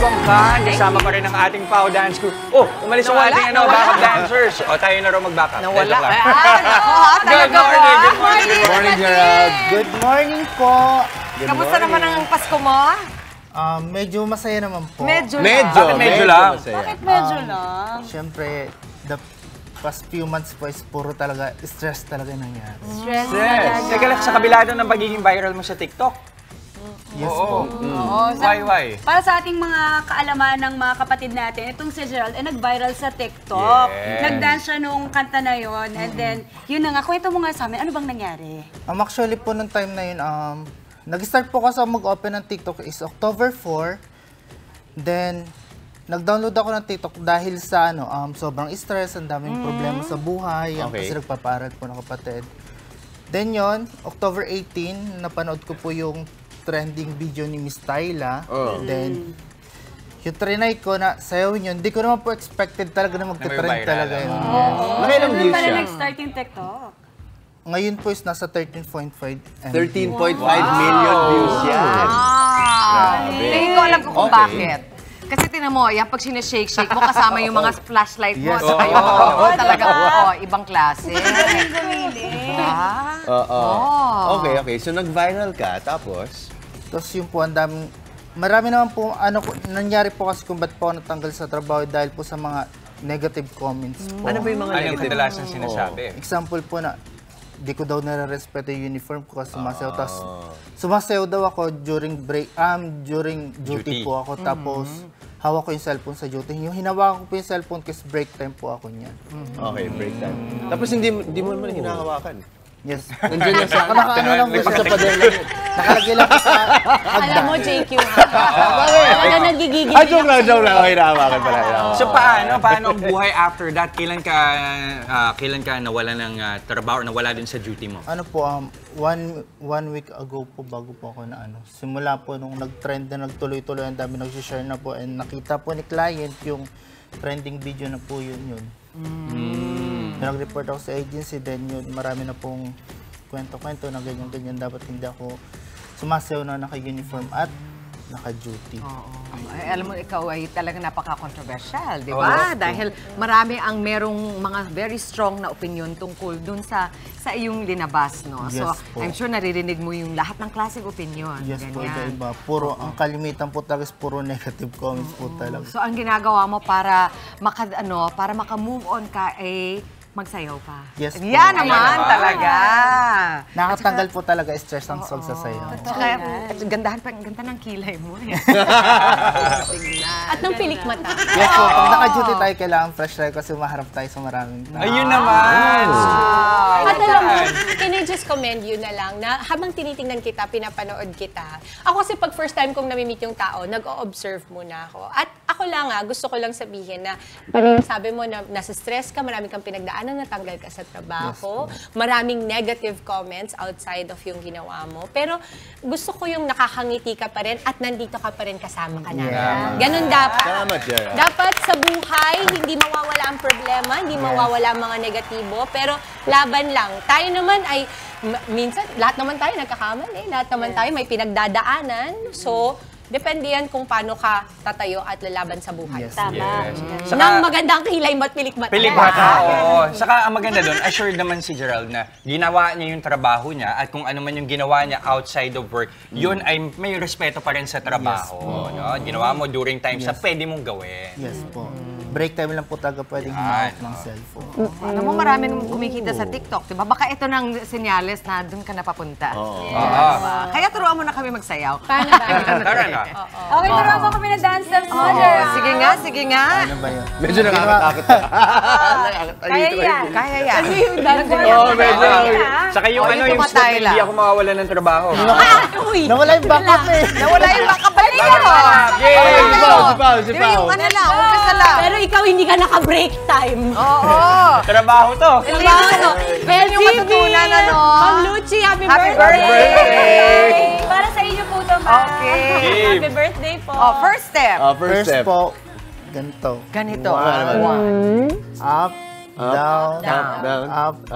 Bangka. Kasama pa rin ang ating POW dance crew. Oh, umalis ang ating backup dancers. O, tayo na rin mag-backup. Nawala. Good morning. Good morning. Good morning, Gerald. Good morning po. Kamusta naman ang Pasko mo? Medyo masaya naman po. Medyo Bakit medyo lang? Bakit medyo lang? Siyempre, the past few months po is puro talaga stress talaga nangyari. Stress. Teka lang, sa kabila doon ng pagiging viral mo sa TikTok. Yes po. Why? Para sa ating mga kaalaman ng mga kapatid natin, itong si Gerald ay nag-viral sa TikTok. Yes. Nag-dance siya nung kanta na yon, and then, yun na nga, kwento mo nga sa amin, ano bang nangyari? Actually po nung time na yun, nag-start po kasi mag-open ng TikTok is October 4. Then, nag-download ako ng TikTok dahil sa sobrang stress, ang daming problema sa buhay, kasi nagpapaaral po ng kapatid. Then yon, October 18, napanood ko po yung trending video ni Miss Tyla. Then, yung trinay ko na sayawin yun, hindi ko naman po expected talaga na magte-trend talaga yun. Makailang views Pala siya? nag-start yung TikTok. Ngayon po is nasa 13.5 13.5 million views yan. Hindi ko alam kung bakit. Kasi tinan mo, yan pag sinashake-shake mo, kasama yung mga flashlight mo. Yes. Saka yung talagang ibang klase. Okay. So, nag-viral ka, tapos? Tapos yung po, marami naman po, nangyari po kasi kung ba't po ako natanggal sa trabaho dahil po sa mga negative comments po. Ano ba yung mga Anong negative? kadalasan sinasabi? Example po na, di ko daw nare-respeto yung uniform ko kasi sumasayaw. Tapos, sumasayaw daw ako during duty po ako. Tapos, hawak ko yung cellphone sa duty. Yung hinawakan ko po yung cellphone kasi break time po ako niyan. Okay, break time. Tapos hindi mo naman hinahawakan. Yes. Nandiyan lang sa... Nakaano lang po siya. Nakalagay lang po sa hagdan. Alam mo, JQ, talaga nagigigil. Joke lang. Okay, hinahawakan pala. So paano ang buhay after that? Kailan ka nawala ng trabaho, nawala din sa duty mo? Ano po, one week ago po, bago po ako na simula po nung nag-trend na nagtuloy-tuloy, ang dami nag-share na po, and nakita po ni client yung trending video na po yun. Nag-report ako sa agency, then yun, marami na pong kwento-kwento na ganyan-ganyan. Dapat hindi ako sumasayaw na naka-uniform at naka-duty. Alam mo, ikaw ay talagang napaka-controversial, di ba? Dahil marami ang merong mga very strong na opinion tungkol dun sa iyong linabas, no? Yes, So, po. I'm sure naririnig mo yung lahat ng klaseng opinion. Yes po, ganyan. iba. Puro, ang kalimitan po talaga is puro negative comments po talaga. So, ang ginagawa mo para maka-move on ka ay magsayaw ka. Yes po. Yan naman talaga. Nakatanggal po talaga stress ang pagsasayaw. Tsaka, ganda ng kilay mo. At ng pilik mata. Yes po, pag naka-duty tayo, kailangan fresh tayo kasi maharap tayo sa maraming tao. Ayun naman! At alam mo, can I just commend you na lang na habang tinitingnan kita, pinapanood kita. Ako kasi pag first time kong nami-meet yung tao, nag-o-observe muna ako. At ako lang gusto ko lang sabihin na sabi mo na nasa stress ka, marami kang pinagdaanan, natanggal ka sa trabaho, maraming negative comments outside of yung ginawa mo. Pero gusto ko yung nakakangiti ka pa rin at nandito ka pa rin kasama ka namin. Yeah. Ganun dapat. Salamat, Gerald. Dapat sa buhay, hindi mawawala ang problema, hindi mawawala ang mga negatibo, pero laban lang. Tayo naman ay, minsan, lahat naman tayo nagkakamali, lahat naman tayo may pinagdadaanan. So, depende yan kung paano ka tatayo at lalaban sa buhay. Yes. Tama. Yes. Nang magandang kilay mo't pilik mata. Pilik mata, oo. Saka ang maganda doon, assured naman si Gerald na ginawa niya yung trabaho niya at kung ano man yung ginawa niya outside of work, yun ay may respeto pa rin sa trabaho. No? Ginawa mo during times na pwede mong gawin. Yes po. Break time lang po talaga pwedeng himawak ng cellphone. Alam mo, marami nang kumikita sa TikTok, di ba? Baka ito ng senyales na doon ka napapunta. Diba? Kaya turuan mo na kami magsayaw. Paano ba? Tara na. Okay, turuan mo kami na dance steps mo, Sige nga. Ano ba yun? Medyo nakakatakot ka. Kaya yan. Kaya yan. Kasi yung dance Medyo. Saka yung yung yung pumatay spot na lang. hindi ako mawawala ng trabaho. Uy! Nawala yung backup eh. Nawala yung makabalik mo. Si Pao. Yung ano lang, umpisa lang. Pero ikaw hindi ka naka-break time. Oo. Trabaho to. Well, yung matutunan, ano? Ma'am Lucy, happy Happy birthday! Para sa inyo po ito, ma'am. Okay. Happy birthday po. First step. First First step. po, ganito. Ganito. One. Up, down, down, up, up,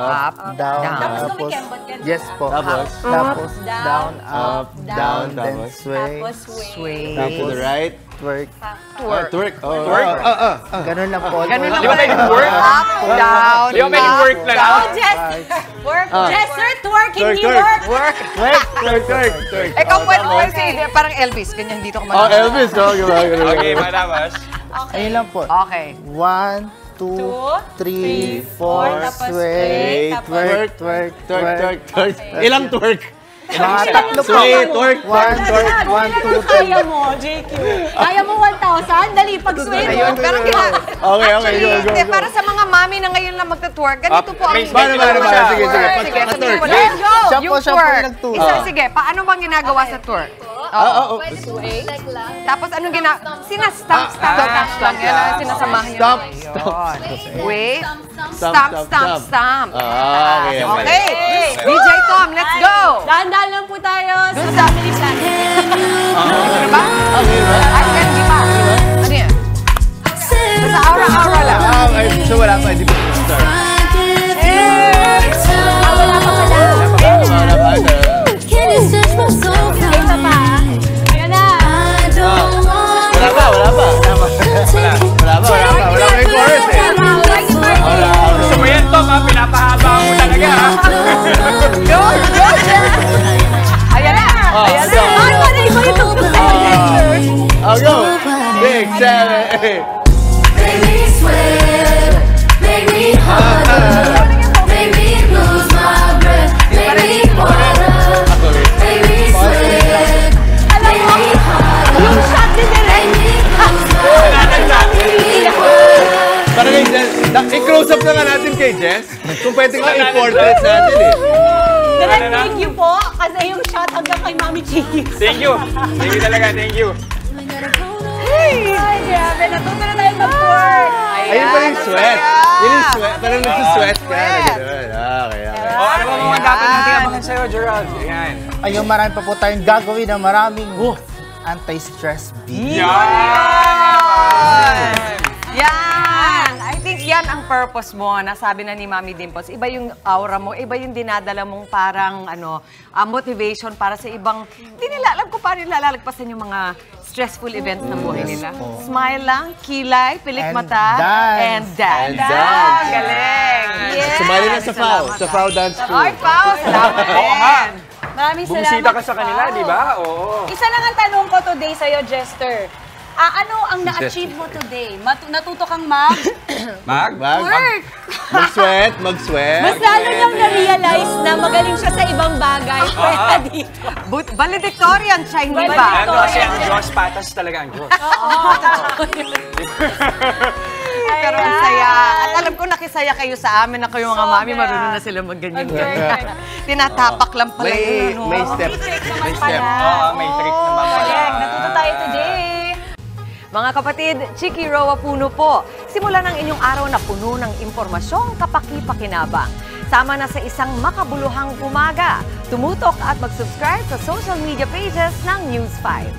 down. down. Tapos Tapos, kumikembot ka yes po. Tapos? Tapos, down, Up, down, then tapos? sway, Tapos sway. Sway. Down to the right. twerk. Twerk. Oh, Twerk? Ganun lang po. Ganun lang Di ba pwedeng work? Up, down, Di ba pwedeng up, work lang? Oh, Jess! Work! Jester, twerk, hindi work! Work. Twerk. Ikaw pwede mo kasi, parang Elvis, ganyan dito ka Oh, Elvis, no? Okay, matapos. Ayun lang po. Okay. 1, 2, 3, 4, tapos sway, sway, twerk. Twerk. Ilang twerk? Mga tatlo po. Sway, twerk. 1, 2, 3. Kaya mo, JQ. Kaya mo 1,000? Dali, pag-sway mo. Ayun, pero Okay, actually, go. hindi, para sa mga mami na ngayon lang magta-twerk, ganito po ang... may Paano? Sige. Sige, Twerk. sige, let's go! Siya Yung po twerk. yung nagturo. Isa, sige, paano bang ginagawa sa twerk? Sway. Tapos anong sinastamp lang yan, sinasamahan niyo. Stop. Wait. Stamp. Okay. Okay. DJ Tom, let's go! Dahan-dahan lang po tayo sa Dun sa- family plan. Ano ba? Ay, hindi pa. Ano yan? Basta aura lang. So wala pa, hindi pa start. Wala pa pala. Wala pa. Isa pa. Ayan na. Wala pa. Wala pa yung chorus eh. Gusto mo yan, Tom, ha? Pinapahaba mo talaga, ha? Go! Ayan na! Ayan na! Ay, paano iba yung tugtog sa Jester? I'll go. 6, 7, 8. Make me sweat, make me harder, make me lose my breath, make me harder, make me sweat, make me harder, Yung shot ni Direk. Parang i-close up na nga natin kay Jess. Kung pwede nga i-portrait natin eh. Direk, thank you po. Kasi yung shot hanggang kay Mami Chiki. Thank you. Thank you talaga, thank you. Ay, grabe. Natuto na tayo mag-work. Ayun pa yung sweat. Yun yung sweat. Parang nagsusweat ka. Okay. Ano ba mga dapat natin abangan sa'yo, Gerald? Ayan. Ayun, marami pa po tayong gagawin na maraming anti-stress beat. Yan! I think yan ang purpose mo. Nasabi na ni Mami Dimples. Iba yung aura mo, iba yung dinadala mong parang motivation para sa ibang... Hindi nila alam kung paano nila lalagpasan yung mga stressful events ng buhay nila. Smile lang, kilay, pilik And mata, dance. and dance. And dance. Galing! Yes! Sumali na sa FAO. Sa FAO Dance Crew. Ay, Pao! Salamat din! Maraming Bumisita salamat. ka sa kanila, di ba? Oo. Isa lang ang tanong ko today sa'yo, Jester. Ano ang na-achieve mo today? Natuto kang Mag? work. Mag-sweat. Mas lalo niyang na-realize na magaling siya sa ibang bagay. Kaya dito. Valedictorian siya, hindi ba? Ano kasi ang Diyos, patas talaga ang Diyos. Pero ang saya. At alam ko nakisaya kayo sa amin na kayo mga mami, marunong na sila mag-ganyan. Tinatapak lang pala yun. May step. May step. Oo, may trick naman pala. Correct. Natuto tayo today. Mga kapatid, Chiki Roa Puno po. Simulan ang inyong araw na puno ng impormasyong kapaki-pakinabang. Sama na sa isang makabuluhang umaga. Tumutok at mag-subscribe sa social media pages ng News 5.